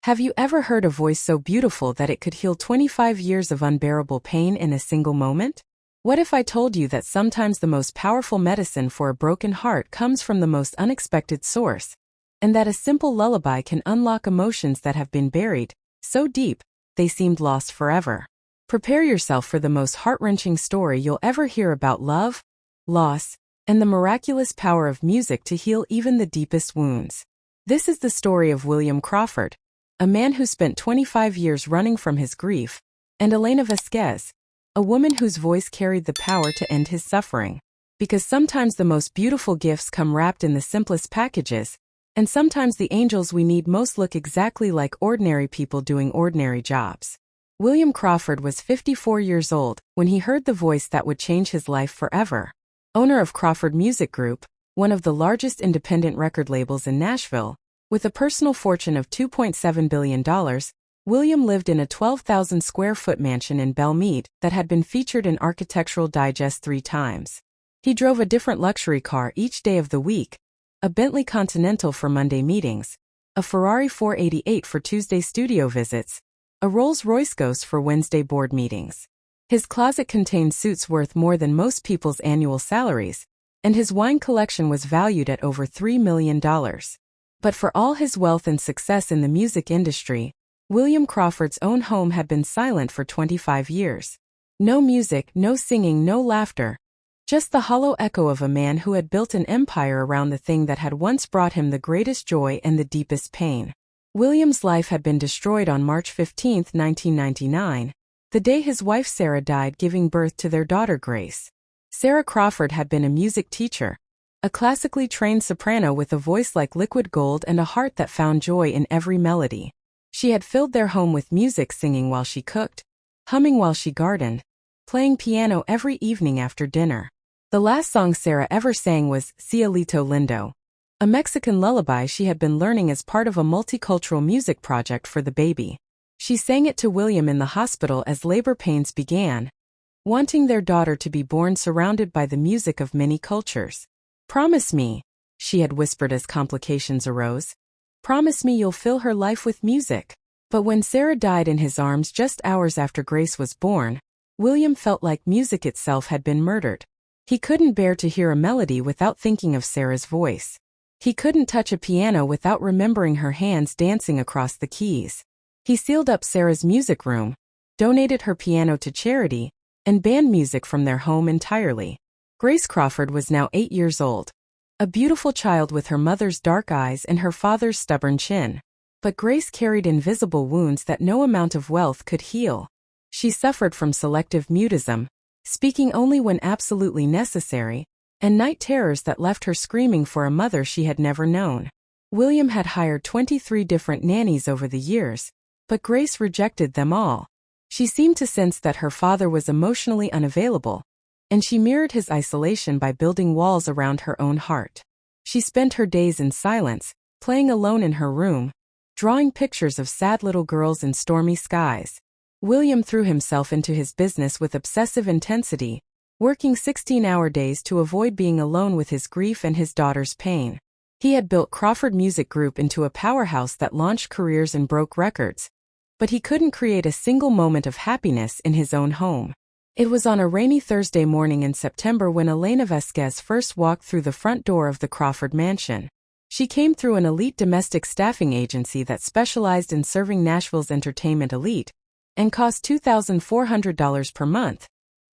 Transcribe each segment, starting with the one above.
Have you ever heard a voice so beautiful that it could heal 25 years of unbearable pain in a single moment? What if I told you that sometimes the most powerful medicine for a broken heart comes from the most unexpected source, and that a simple lullaby can unlock emotions that have been buried so deep they seemed lost forever? Prepare yourself for the most heart-wrenching story you'll ever hear about love, loss, and the miraculous power of music to heal even the deepest wounds. This is the story of William Crawford, a man who spent 25 years running from his grief, and Elena Vasquez, a woman whose voice carried the power to end his suffering. Because sometimes the most beautiful gifts come wrapped in the simplest packages, and sometimes the angels we need most look exactly like ordinary people doing ordinary jobs. William Crawford was 54 years old when he heard the voice that would change his life forever. Owner of Crawford Music Group, one of the largest independent record labels in Nashville, with a personal fortune of $2.7 billion, William lived in a 12,000-square-foot mansion in Belle Meade that had been featured in Architectural Digest 3 times. He drove a different luxury car each day of the week, a Bentley Continental for Monday meetings, a Ferrari 488 for Tuesday studio visits, a Rolls-Royce Ghost for Wednesday board meetings. His closet contained suits worth more than most people's annual salaries, and his wine collection was valued at over $3 million. But for all his wealth and success in the music industry, William Crawford's own home had been silent for 25 years. No music, no singing, no laughter. Just the hollow echo of a man who had built an empire around the thing that had once brought him the greatest joy and the deepest pain. William's life had been destroyed on March 15, 1999, the day his wife Sarah died giving birth to their daughter Grace. Sarah Crawford had been a music teacher, a classically trained soprano with a voice like liquid gold and a heart that found joy in every melody. She had filled their home with music, singing while she cooked, humming while she gardened, playing piano every evening after dinner. The last song Sarah ever sang was Cielito Lindo, a Mexican lullaby she had been learning as part of a multicultural music project for the baby. She sang it to William in the hospital as labor pains began, wanting their daughter to be born surrounded by the music of many cultures. "Promise me," she had whispered as complications arose. "Promise me you'll fill her life with music." But when Sarah died in his arms just hours after Grace was born, William felt like music itself had been murdered. He couldn't bear to hear a melody without thinking of Sarah's voice. He couldn't touch a piano without remembering her hands dancing across the keys. He sealed up Sarah's music room, donated her piano to charity, and banned music from their home entirely. Grace Crawford was now 8 years old, a beautiful child with her mother's dark eyes and her father's stubborn chin. But Grace carried invisible wounds that no amount of wealth could heal. She suffered from selective mutism, speaking only when absolutely necessary, and night terrors that left her screaming for a mother she had never known. William had hired 23 different nannies over the years, but Grace rejected them all. She seemed to sense that her father was emotionally unavailable, and she mirrored his isolation by building walls around her own heart. She spent her days in silence, playing alone in her room, drawing pictures of sad little girls in stormy skies. William threw himself into his business with obsessive intensity, working 16-hour days to avoid being alone with his grief and his daughter's pain. He had built Crawford Music Group into a powerhouse that launched careers and broke records, but he couldn't create a single moment of happiness in his own home. It was on a rainy Thursday morning in September when Elena Vasquez first walked through the front door of the Crawford mansion. She came through an elite domestic staffing agency that specialized in serving Nashville's entertainment elite, and cost $2,400 per month,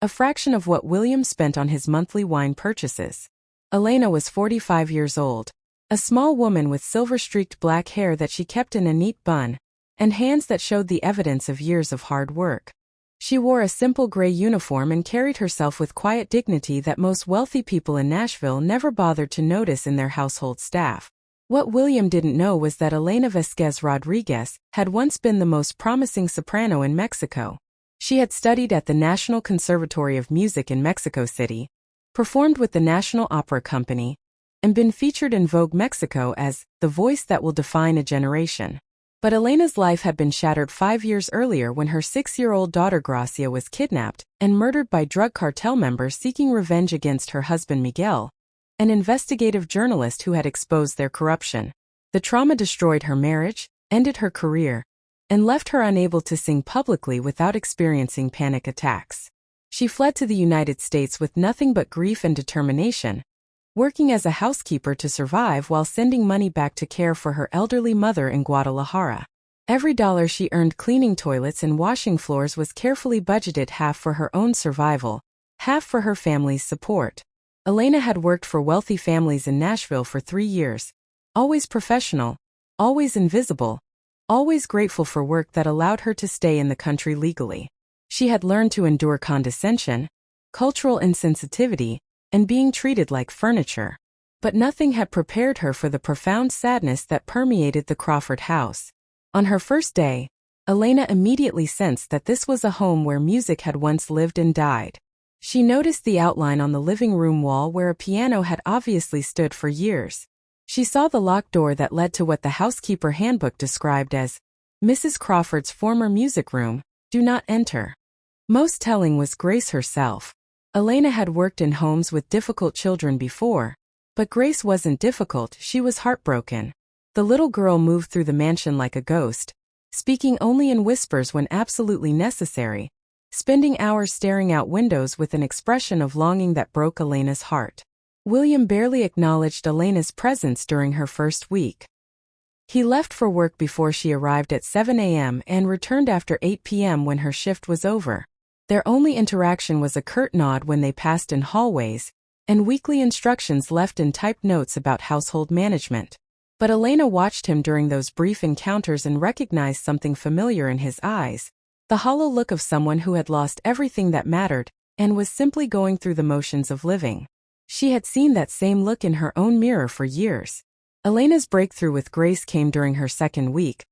a fraction of what William spent on his monthly wine purchases. Elena was 45 years old, a small woman with silver-streaked black hair that she kept in a neat bun, and hands that showed the evidence of years of hard work. She wore a simple gray uniform and carried herself with quiet dignity that most wealthy people in Nashville never bothered to notice in their household staff. What William didn't know was that Elena Vasquez Rodriguez had once been the most promising soprano in Mexico. She had studied at the National Conservatory of Music in Mexico City, performed with the National Opera Company, and been featured in Vogue Mexico as the voice that will define a generation. But Elena's life had been shattered 5 years earlier when her 6-year-old daughter Gracia was kidnapped and murdered by drug cartel members seeking revenge against her husband Miguel, an investigative journalist who had exposed their corruption. The trauma destroyed her marriage, ended her career, and left her unable to sing publicly without experiencing panic attacks. She fled to the United States with nothing but grief and determination, working as a housekeeper to survive while sending money back to care for her elderly mother in Guadalajara. Every dollar she earned cleaning toilets and washing floors was carefully budgeted, half for her own survival, half for her family's support. Elena had worked for wealthy families in Nashville for 3 years, always professional, always invisible, always grateful for work that allowed her to stay in the country legally. She had learned to endure condescension, cultural insensitivity, and being treated like furniture. But nothing had prepared her for the profound sadness that permeated the Crawford house. On her first day, Elena immediately sensed that this was a home where music had once lived and died. She noticed the outline on the living room wall where a piano had obviously stood for years. She saw the locked door that led to what the housekeeper handbook described as Mrs. Crawford's former music room. Do not enter. Most telling was Grace herself. Elena had worked in homes with difficult children before, but Grace wasn't difficult, she was heartbroken. The little girl moved through the mansion like a ghost, speaking only in whispers when absolutely necessary, spending hours staring out windows with an expression of longing that broke Elena's heart. William barely acknowledged Elena's presence during her first week. He left for work before she arrived at 7 a.m. and returned after 8 p.m. when her shift was over. Their only interaction was a curt nod when they passed in hallways, and weekly instructions left in typed notes about household management. But Elena watched him during those brief encounters and recognized something familiar in his eyes, the hollow look of someone who had lost everything that mattered and was simply going through the motions of living. She had seen that same look in her own mirror for years. Elena's breakthrough with Grace came during her second week,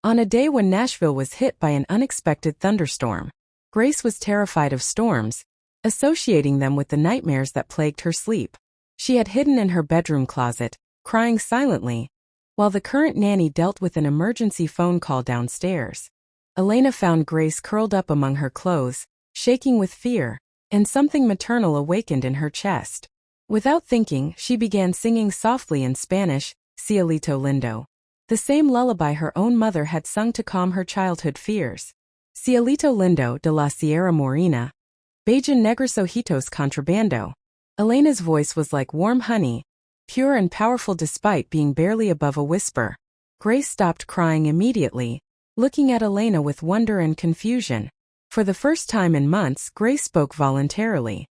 on a day when Nashville was hit by an unexpected thunderstorm. Grace was terrified of storms, associating them with the nightmares that plagued her sleep. She had hidden in her bedroom closet, crying silently, while the current nanny dealt with an emergency phone call downstairs. Elena found Grace curled up among her clothes, shaking with fear, and something maternal awakened in her chest. Without thinking, she began singing softly in Spanish, Cielito Lindo, the same lullaby her own mother had sung to calm her childhood fears. Cielito Lindo de la Sierra Morena, Beja Negros Ojitos Contrabando. Elena's voice was like warm honey, pure and powerful despite being barely above a whisper. Grace stopped crying immediately, looking at Elena with wonder and confusion. For the first time in months, Grace spoke voluntarily.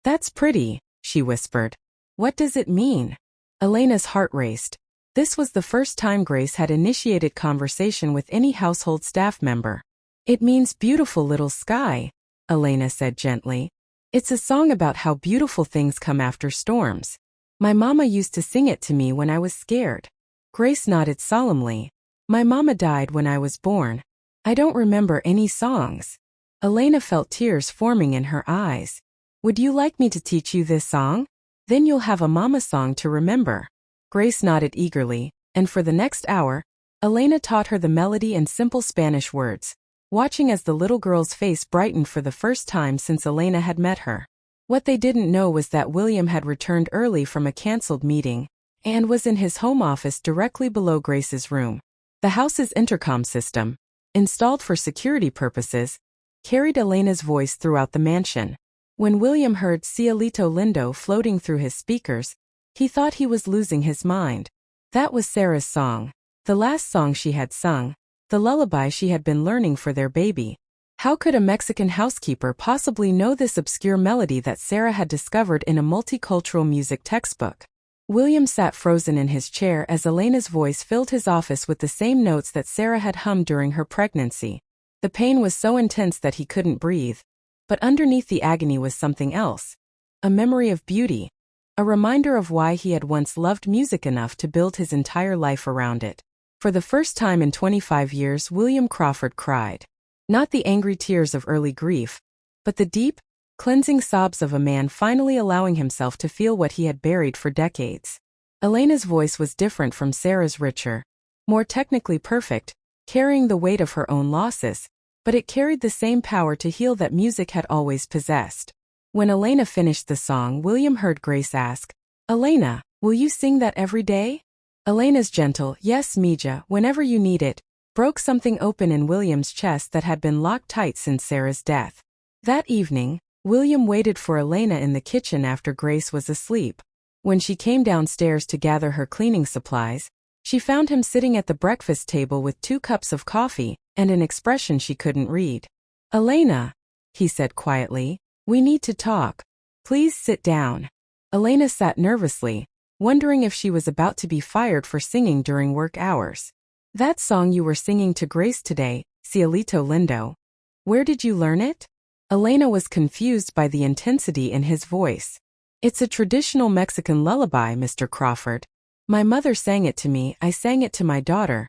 "That's pretty," she whispered. "What does it mean?" Elena's heart raced. This was the first time Grace had initiated conversation with any household staff member. "It means beautiful little sky," Elena said gently. "It's a song about how beautiful things come after storms. My mama used to sing it to me when I was scared." Grace nodded solemnly. "My mama died when I was born. I don't remember any songs." Elena felt tears forming in her eyes. "Would you like me to teach you this song? Then you'll have a mama song to remember." Grace nodded eagerly, and for the next hour, Elena taught her the melody and simple Spanish words, watching as the little girl's face brightened for the first time since Elena had met her. What they didn't know was that William had returned early from a canceled meeting and was in his home office directly below Grace's room. The house's intercom system, installed for security purposes, carried Elena's voice throughout the mansion. When William heard Cielito Lindo floating through his speakers, he thought he was losing his mind. That was Sarah's song, the last song she had sung, the lullaby she had been learning for their baby. How could a Mexican housekeeper possibly know this obscure melody that Sarah had discovered in a multicultural music textbook? William sat frozen in his chair as Elena's voice filled his office with the same notes that Sarah had hummed during her pregnancy. The pain was so intense that he couldn't breathe. But underneath the agony was something else. A memory of beauty. A reminder of why he had once loved music enough to build his entire life around it. For the first time in 25 years, William Crawford cried. Not the angry tears of early grief, but the deep, cleansing sobs of a man finally allowing himself to feel what he had buried for decades. Elena's voice was different from Sarah's, richer, more technically perfect, carrying the weight of her own losses, but it carried the same power to heal that music had always possessed. When Elena finished the song, William heard Grace ask, "Elena, will you sing that every day?" Elena's gentle, "Yes, Mija, whenever you need it," broke something open in William's chest that had been locked tight since Sarah's death. That evening, William waited for Elena in the kitchen after Grace was asleep. When she came downstairs to gather her cleaning supplies, she found him sitting at the breakfast table with 2 cups of coffee and an expression she couldn't read. "Elena," he said quietly, "we need to talk. Please sit down." Elena sat nervously, wondering if she was about to be fired for singing during work hours. "That song you were singing to Grace today, Cielito Lindo. Where did you learn it?" Elena was confused by the intensity in his voice. "It's a traditional Mexican lullaby, Mr. Crawford. My mother sang it to me, I sang it to my daughter.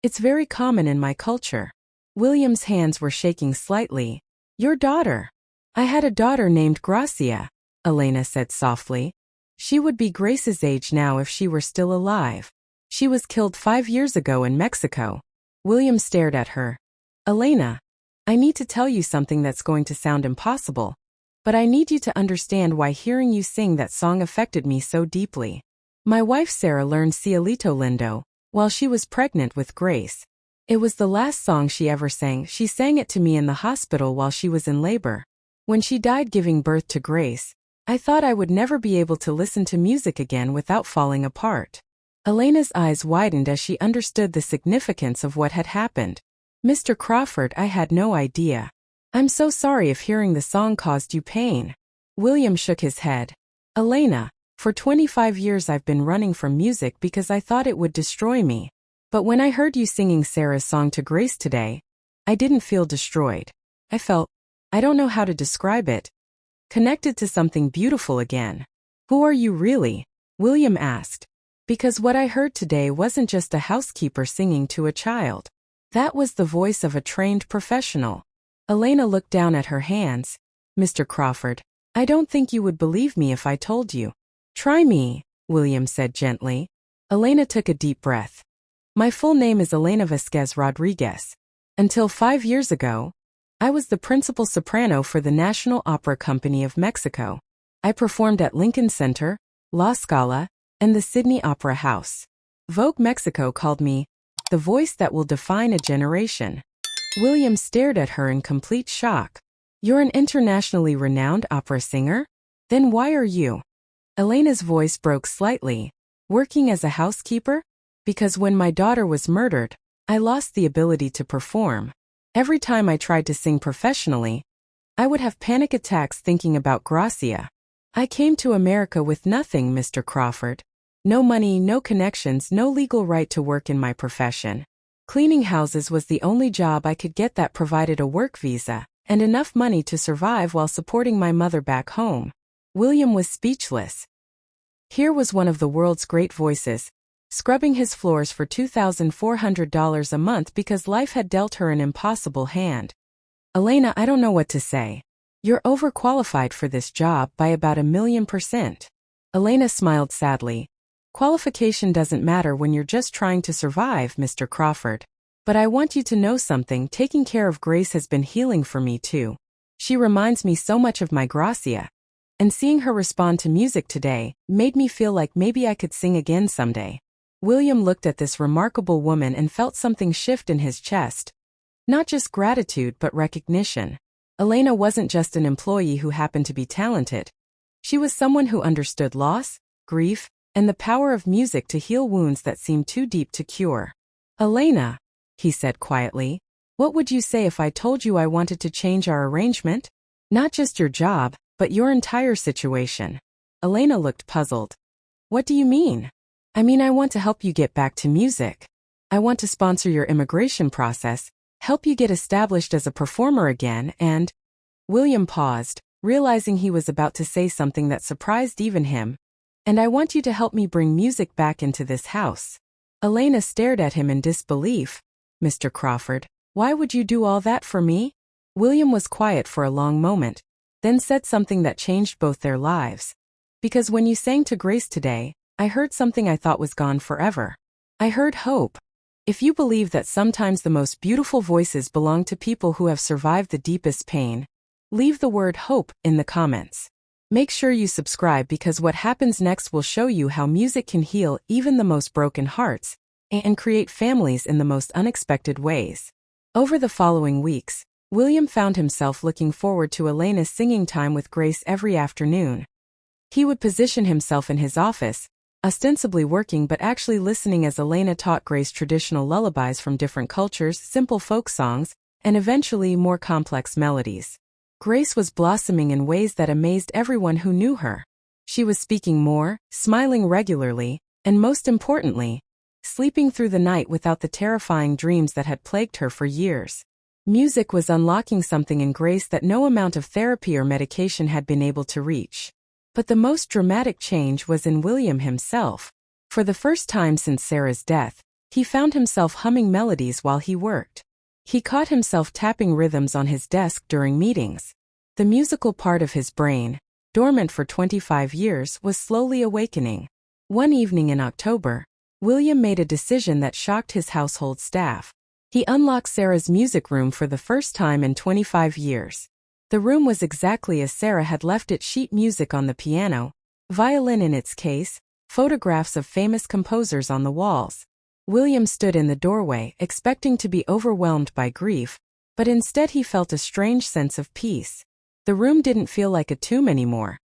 It's very common in my culture." William's hands were shaking slightly. "Your daughter?" "I had a daughter named Gracia," Elena said softly. "She would be Grace's age now if she were still alive. She was killed 5 years ago in Mexico." William stared at her. "Elena, I need to tell you something that's going to sound impossible, but I need you to understand why hearing you sing that song affected me so deeply. My wife Sarah learned Cielito Lindo while she was pregnant with Grace. It was the last song she ever sang. She sang it to me in the hospital while she was in labor. When she died giving birth to Grace, I thought I would never be able to listen to music again without falling apart." Elena's eyes widened as she understood the significance of what had happened. "Mr. Crawford, I had no idea. I'm so sorry if hearing the song caused you pain." William shook his head. "Elena, for 25 years I've been running from music because I thought it would destroy me. But when I heard you singing Sarah's song to Grace today, I didn't feel destroyed. I felt, I don't know how to describe it, connected to something beautiful again." "Who are you really?" William asked. "Because what I heard today wasn't just a housekeeper singing to a child. That was the voice of a trained professional." Elena looked down at her hands. "Mr. Crawford, I don't think you would believe me if I told you." "Try me," William said gently. Elena took a deep breath. "My full name is Elena Vasquez Rodriguez. Until 5 years ago, I was the principal soprano for the National Opera Company of Mexico. I performed at Lincoln Center, La Scala, and the Sydney Opera House. Vogue Mexico called me the voice that will define a generation." William stared at her in complete shock. "You're an internationally renowned opera singer? Then why are you?" Elena's voice broke slightly. "Working as a housekeeper? Because when my daughter was murdered, I lost the ability to perform. Every time I tried to sing professionally, I would have panic attacks thinking about Gracia. I came to America with nothing, Mr. Crawford. No money, no connections, no legal right to work in my profession. Cleaning houses was the only job I could get that provided a work visa and enough money to survive while supporting my mother back home." William was speechless. Here was one of the world's great voices, scrubbing his floors for $2,400 a month because life had dealt her an impossible hand. "Elena, I don't know what to say. You're overqualified for this job by about 1,000,000%. Elena smiled sadly. "Qualification doesn't matter when you're just trying to survive, Mr. Crawford. But I want you to know something. Taking care of Grace has been healing for me too. She reminds me so much of my Gracia. And seeing her respond to music today made me feel like maybe I could sing again someday." William looked at this remarkable woman and felt something shift in his chest. Not just gratitude but recognition. Elena wasn't just an employee who happened to be talented. She was someone who understood loss, grief, and the power of music to heal wounds that seemed too deep to cure. "Elena," he said quietly, "what would you say if I told you I wanted to change our arrangement? Not just your job, but your entire situation." Elena looked puzzled. "What do you mean?" "I mean, I want to help you get back to music. I want to sponsor your immigration process, help you get established as a performer again, and—" William paused, realizing he was about to say something that surprised even him. "And I want you to help me bring music back into this house." Elena stared at him in disbelief. "Mr. Crawford, why would you do all that for me?" William was quiet for a long moment, then said something that changed both their lives. "Because when you sang to Grace today, I heard something I thought was gone forever. I heard hope. If you believe that sometimes the most beautiful voices belong to people who have survived the deepest pain, leave the word hope in the comments. Make sure you subscribe because what happens next will show you how music can heal even the most broken hearts and create families in the most unexpected ways. Over the following weeks, William found himself looking forward to Elena's singing time with Grace every afternoon. He would position himself in his office, ostensibly working but actually listening as Elena taught Grace traditional lullabies from different cultures, simple folk songs, and eventually more complex melodies. Grace was blossoming in ways that amazed everyone who knew her. She was speaking more, smiling regularly, and most importantly, sleeping through the night without the terrifying dreams that had plagued her for years. Music was unlocking something in Grace that no amount of therapy or medication had been able to reach. But the most dramatic change was in William himself. For the first time since Sarah's death, he found himself humming melodies while he worked. He caught himself tapping rhythms on his desk during meetings. The musical part of his brain, dormant for 25 years, was slowly awakening. One evening in October, William made a decision that shocked his household staff. He unlocked Sarah's music room for the first time in 25 years. The room was exactly as Sarah had left it: sheet music on the piano, violin in its case, photographs of famous composers on the walls. William stood in the doorway, expecting to be overwhelmed by grief, but instead he felt a strange sense of peace. The room didn't feel like a tomb anymore.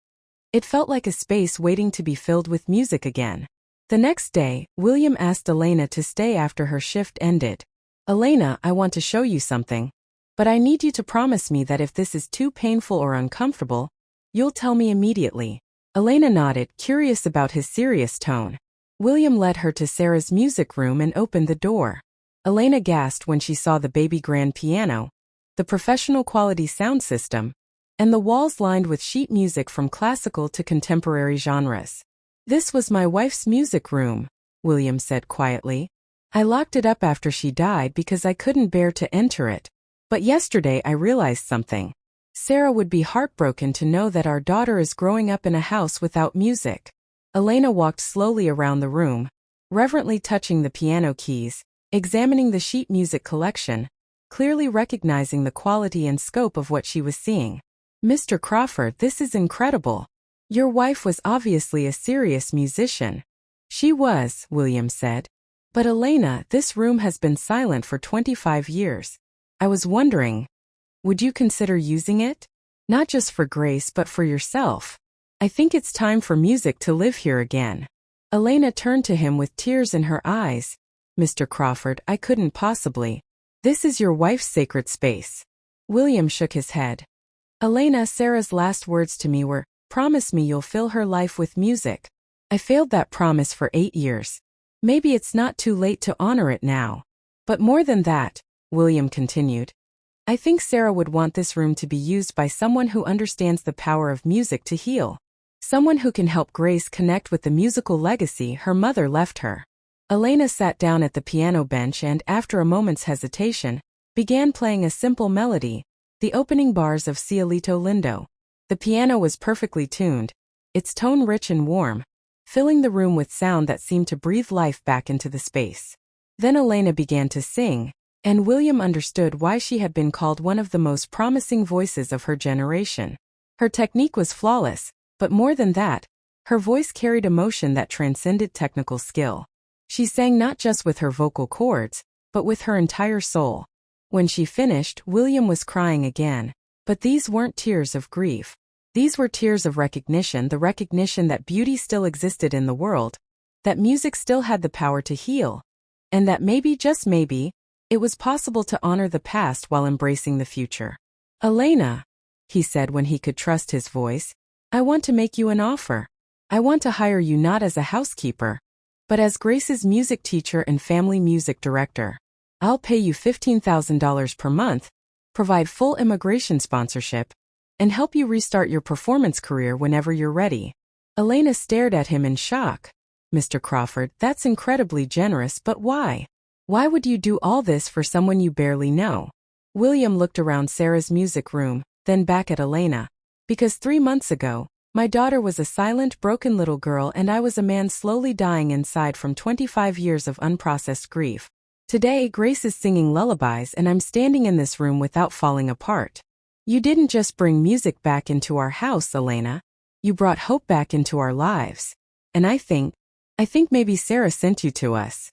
It felt like a space waiting to be filled with music again. The next day, William asked Elena to stay after her shift ended. "Elena, I want to show you something. But I need you to promise me that if this is too painful or uncomfortable, you'll tell me immediately." Elena nodded, curious about his serious tone. William led her to Sarah's music room and opened the door. Elena gasped when she saw the baby grand piano, the professional quality sound system, and the walls lined with sheet music from classical to contemporary genres. "This was my wife's music room," William said quietly. "I locked it up after she died because I couldn't bear to enter it. But yesterday I realized something. Sarah would be heartbroken to know that our daughter is growing up in a house without music." Elena walked slowly around the room, reverently touching the piano keys, examining the sheet music collection, clearly recognizing the quality and scope of what she was seeing. "Mr. Crawford, this is incredible. Your wife was obviously a serious musician." "She was," William said. "But Elena, this room has been silent for 25 years. I was wondering, would you consider using it? Not just for Grace but for yourself. I think it's time for music to live here again." Elena turned to him with tears in her eyes. "Mr. Crawford, I couldn't possibly. This is your wife's sacred space." William shook his head. "Elena, Sarah's last words to me were, 'Promise me you'll fill her life with music.' I failed that promise for 8 years. Maybe it's not too late to honor it now. But more than that," William continued, "I think Sarah would want this room to be used by someone who understands the power of music to heal. Someone who can help Grace connect with the musical legacy her mother left her." Elena sat down at the piano bench and, after a moment's hesitation, began playing a simple melody, the opening bars of Cielito Lindo. The piano was perfectly tuned, its tone rich and warm, filling the room with sound that seemed to breathe life back into the space. Then Elena began to sing, and William understood why she had been called one of the most promising voices of her generation. Her technique was flawless, but more than that, her voice carried emotion that transcended technical skill. She sang not just with her vocal cords, but with her entire soul. When she finished, William was crying again. But these weren't tears of grief. These were tears of recognition, the recognition that beauty still existed in the world, that music still had the power to heal, and that maybe, just maybe, it was possible to honor the past while embracing the future. "Elena," he said when he could trust his voice, "I want to make you an offer. I want to hire you not as a housekeeper, but as Grace's music teacher and family music director. I'll pay you $15,000 per month, provide full immigration sponsorship, and help you restart your performance career whenever you're ready." Elena stared at him in shock. "Mr. Crawford, that's incredibly generous, but why? Why would you do all this for someone you barely know?" William looked around Sarah's music room, then back at Elena. "Because 3 months ago, my daughter was a silent, broken little girl and I was a man slowly dying inside from 25 years of unprocessed grief. Today, Grace is singing lullabies and I'm standing in this room without falling apart. You didn't just bring music back into our house, Elena. You brought hope back into our lives. And I think maybe Sarah sent you to us."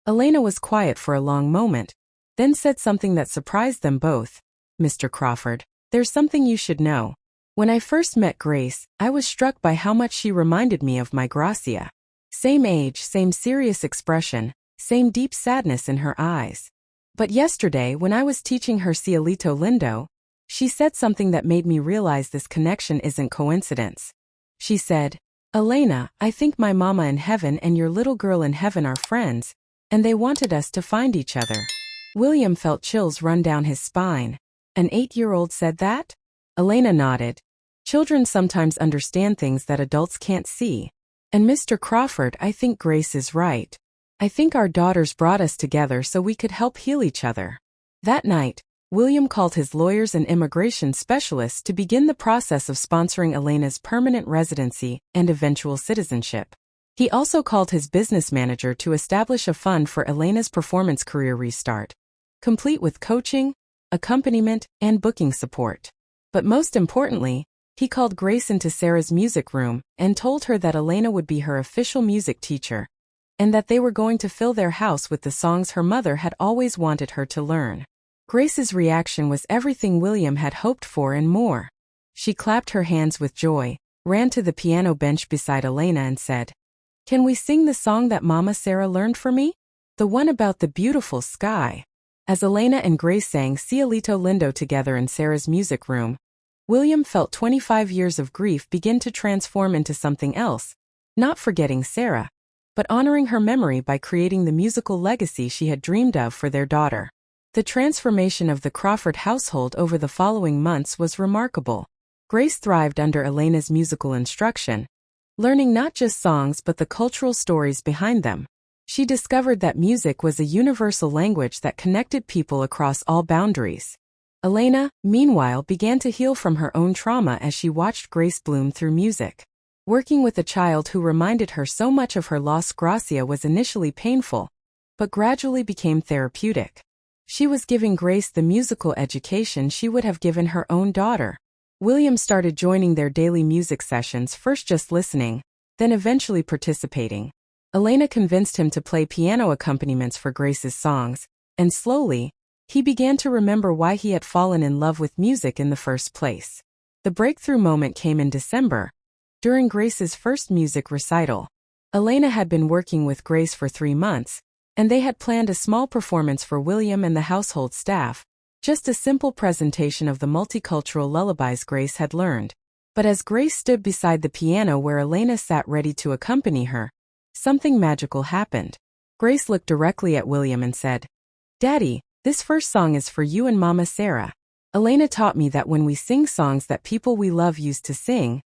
Elena was quiet for a long moment, then said something that surprised them both. "Mr. Crawford, there's something you should know. When I first met Grace, I was struck by how much she reminded me of my Gracia. Same age, same serious expression, same deep sadness in her eyes. But yesterday, when I was teaching her Cielito Lindo, she said something that made me realize this connection isn't coincidence. She said, 'Elena, I think my mama in heaven and your little girl in heaven are friends, and they wanted us to find each other.'" William felt chills run down his spine. An 8-year-old said that? Elena nodded. Children sometimes understand things that adults can't see. "And Mr. Crawford, I think Grace is right. I think our daughters brought us together so we could help heal each other." That night, William called his lawyers and immigration specialists to begin the process of sponsoring Elena's permanent residency and eventual citizenship. He also called his business manager to establish a fund for Elena's performance career restart, complete with coaching, accompaniment, and booking support. But most importantly, he called Grace into Sarah's music room and told her that Elena would be her official music teacher, and that they were going to fill their house with the songs her mother had always wanted her to learn. Grace's reaction was everything William had hoped for and more. She clapped her hands with joy, ran to the piano bench beside Elena and said, "Can we sing the song that Mama Sarah learned for me? The one about the beautiful sky." As Elena and Grace sang Cielito Lindo together in Sarah's music room, William felt 25 years of grief begin to transform into something else, not forgetting Sarah, but honoring her memory by creating the musical legacy she had dreamed of for their daughter. The transformation of the Crawford household over the following months was remarkable. Grace thrived under Elena's musical instruction, learning not just songs but the cultural stories behind them. She discovered that music was a universal language that connected people across all boundaries. Elena, meanwhile, began to heal from her own trauma as she watched Grace bloom through music. Working with a child who reminded her so much of her lost Gracia was initially painful, but gradually became therapeutic. She was giving Grace the musical education she would have given her own daughter. William started joining their daily music sessions, first just listening, then eventually participating. Elena convinced him to play piano accompaniments for Grace's songs, and slowly, he began to remember why he had fallen in love with music in the first place. The breakthrough moment came in December, during Grace's first music recital. Elena had been working with Grace for 3 months, and they had planned a small performance for William and the household staff, just a simple presentation of the multicultural lullabies Grace had learned. But as Grace stood beside the piano where Elena sat ready to accompany her, something magical happened. Grace looked directly at William and said, "Daddy, this first song is for you and Mama Sarah. Elena taught me that when we sing songs that people we love used to sing,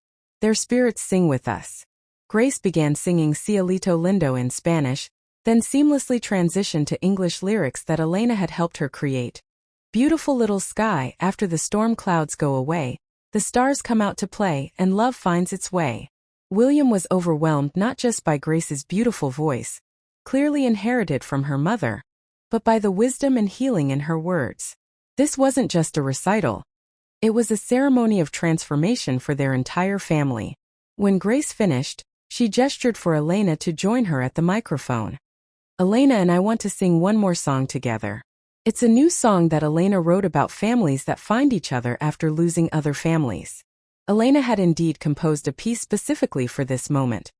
their spirits sing with us." Grace began singing Cielito Lindo in Spanish, then seamlessly transitioned to English lyrics that Elena had helped her create. "Beautiful little sky, after the storm clouds go away, the stars come out to play and love finds its way." William was overwhelmed not just by Grace's beautiful voice, clearly inherited from her mother, but by the wisdom and healing in her words. This wasn't just a recital. It was a ceremony of transformation for their entire family. When Grace finished, she gestured for Elena to join her at the microphone. "Elena and I want to sing one more song together. It's a new song that Elena wrote about families that find each other after losing other families." Elena had indeed composed a piece specifically for this moment.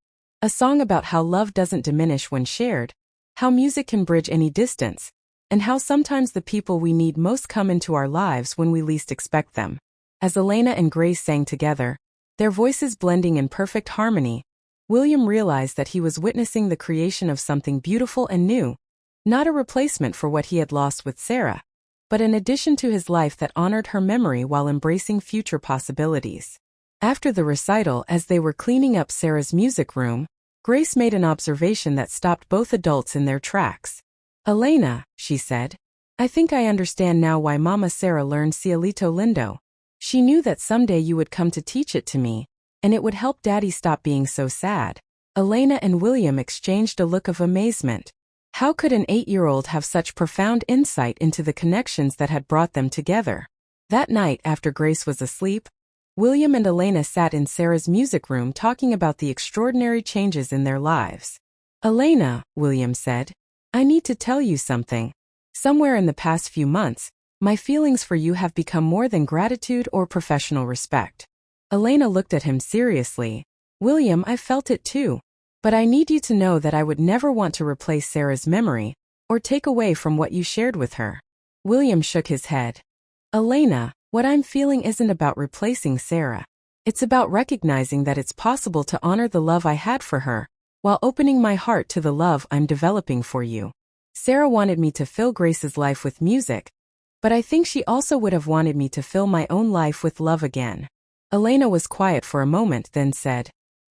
A song about how love doesn't diminish when shared, how music can bridge any distance, and how sometimes the people we need most come into our lives when we least expect them. As Elena and Grace sang together, their voices blending in perfect harmony, William realized that he was witnessing the creation of something beautiful and new, not a replacement for what he had lost with Sarah, but an addition to his life that honored her memory while embracing future possibilities. After the recital, as they were cleaning up Sarah's music room, Grace made an observation that stopped both adults in their tracks. "Elena," she said, "I think I understand now why Mama Sarah learned Cielito Lindo. She knew that someday you would come to teach it to me, and it would help Daddy stop being so sad." Elena and William exchanged a look of amazement. How could an 8-year-old have such profound insight into the connections that had brought them together? That night, after Grace was asleep, William and Elena sat in Sarah's music room talking about the extraordinary changes in their lives. "Elena," William said, "I need to tell you something. Somewhere in the past few months, my feelings for you have become more than gratitude or professional respect." Elena looked at him seriously. "William, I felt it too. But I need you to know that I would never want to replace Sarah's memory or take away from what you shared with her." William shook his head. "Elena, what I'm feeling isn't about replacing Sarah. It's about recognizing that it's possible to honor the love I had for her, while opening my heart to the love I'm developing for you. Sarah wanted me to fill Grace's life with music, but I think she also would have wanted me to fill my own life with love again." Elena was quiet for a moment, then said,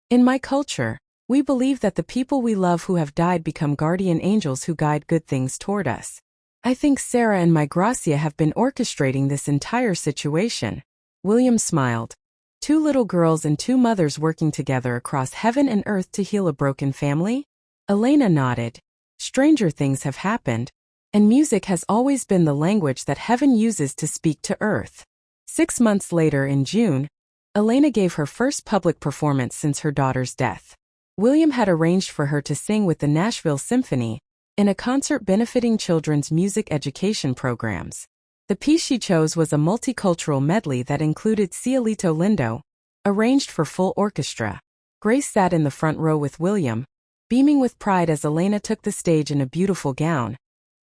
"In my culture, we believe that the people we love who have died become guardian angels who guide good things toward us. I think Sarah and my Gracia have been orchestrating this entire situation." William smiled. "Two little girls and two mothers working together across heaven and earth to heal a broken family?" Elena nodded. "Stranger things have happened, and music has always been the language that heaven uses to speak to earth." 6 months later in June, Elena gave her first public performance since her daughter's death. William had arranged for her to sing with the Nashville Symphony in a concert benefiting children's music education programs. The piece she chose was a multicultural medley that included Cielito Lindo, arranged for full orchestra. Grace sat in the front row with William, beaming with pride as Elena took the stage in a beautiful gown,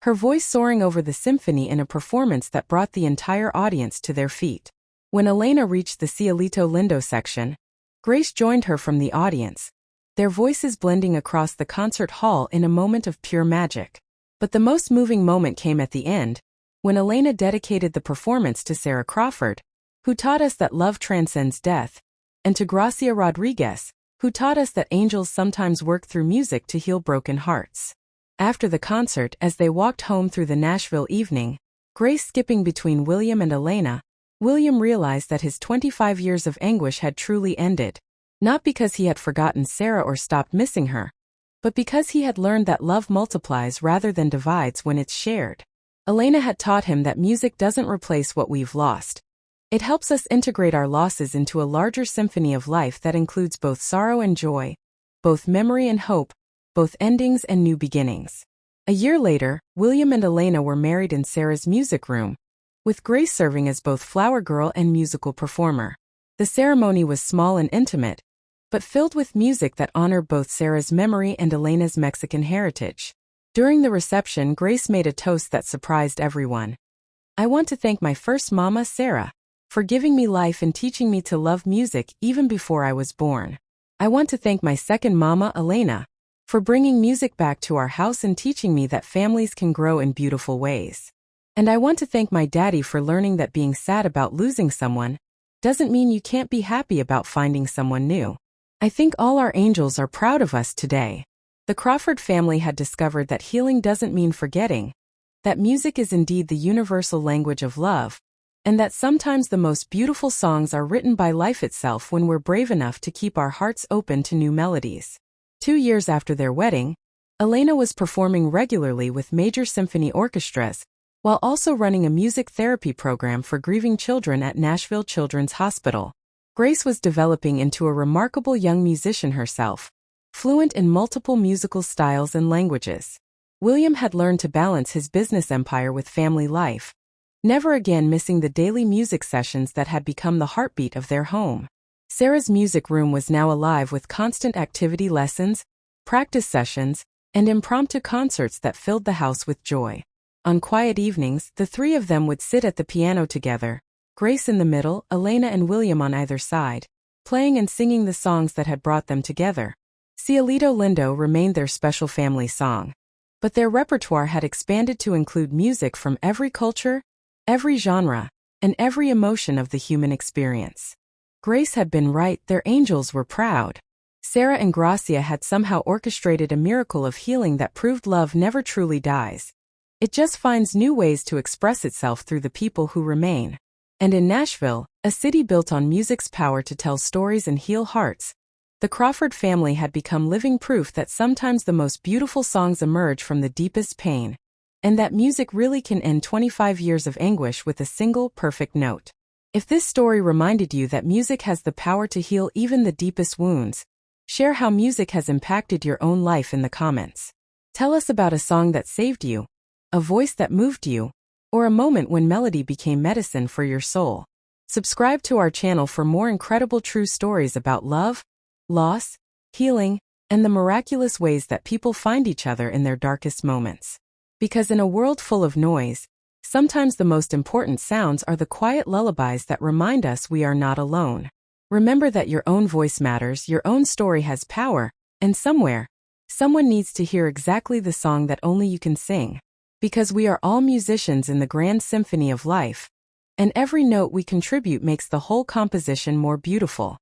her voice soaring over the symphony in a performance that brought the entire audience to their feet. When Elena reached the Cielito Lindo section, Grace joined her from the audience, their voices blending across the concert hall in a moment of pure magic. But the most moving moment came at the end, when Elena dedicated the performance to Sarah Crawford, who taught us that love transcends death, and to Gracia Rodriguez, who taught us that angels sometimes work through music to heal broken hearts. After the concert, as they walked home through the Nashville evening, Grace skipping between William and Elena, William realized that his 25 years of anguish had truly ended. Not because he had forgotten Sarah or stopped missing her, but because he had learned that love multiplies rather than divides when it's shared. Elena had taught him that music doesn't replace what we've lost. It helps us integrate our losses into a larger symphony of life that includes both sorrow and joy, both memory and hope, both endings and new beginnings. A year later, William and Elena were married in Sarah's music room, with Grace serving as both flower girl and musical performer. The ceremony was small and intimate, but filled with music that honored both Sarah's memory and Elena's Mexican heritage. During the reception, Grace made a toast that surprised everyone. "I want to thank my first mama, Sarah, for giving me life and teaching me to love music even before I was born. I want to thank my second mama, Elena, for bringing music back to our house and teaching me that families can grow in beautiful ways. And I want to thank my daddy for learning that being sad about losing someone doesn't mean you can't be happy about finding someone new. I think all our angels are proud of us today." The Crawford family had discovered that healing doesn't mean forgetting, that music is indeed the universal language of love, and that sometimes the most beautiful songs are written by life itself when we're brave enough to keep our hearts open to new melodies. 2 years after their wedding, Elena was performing regularly with major symphony orchestras, while also running a music therapy program for grieving children at Nashville Children's Hospital. Grace was developing into a remarkable young musician herself, fluent in multiple musical styles and languages. William had learned to balance his business empire with family life, never again missing the daily music sessions that had become the heartbeat of their home. Sarah's music room was now alive with constant activity lessons, practice sessions, and impromptu concerts that filled the house with joy. On quiet evenings, the three of them would sit at the piano together, Grace in the middle, Elena and William on either side, playing and singing the songs that had brought them together. Cielito Lindo remained their special family song, but their repertoire had expanded to include music from every culture, every genre, and every emotion of the human experience. Grace had been right, their angels were proud. Sarah and Gracia had somehow orchestrated a miracle of healing that proved love never truly dies. It just finds new ways to express itself through the people who remain. And in Nashville, a city built on music's power to tell stories and heal hearts, the Crawford family had become living proof that sometimes the most beautiful songs emerge from the deepest pain, and that music really can end 25 years of anguish with a single perfect note. If this story reminded you that music has the power to heal even the deepest wounds, share how music has impacted your own life in the comments. Tell us about a song that saved you, a voice that moved you, or a moment when melody became medicine for your soul. Subscribe to our channel for more incredible true stories about love, loss, healing, and the miraculous ways that people find each other in their darkest moments. Because in a world full of noise, sometimes the most important sounds are the quiet lullabies that remind us we are not alone. Remember that your own voice matters, your own story has power, and somewhere, someone needs to hear exactly the song that only you can sing. Because we are all musicians in the grand symphony of life, and every note we contribute makes the whole composition more beautiful.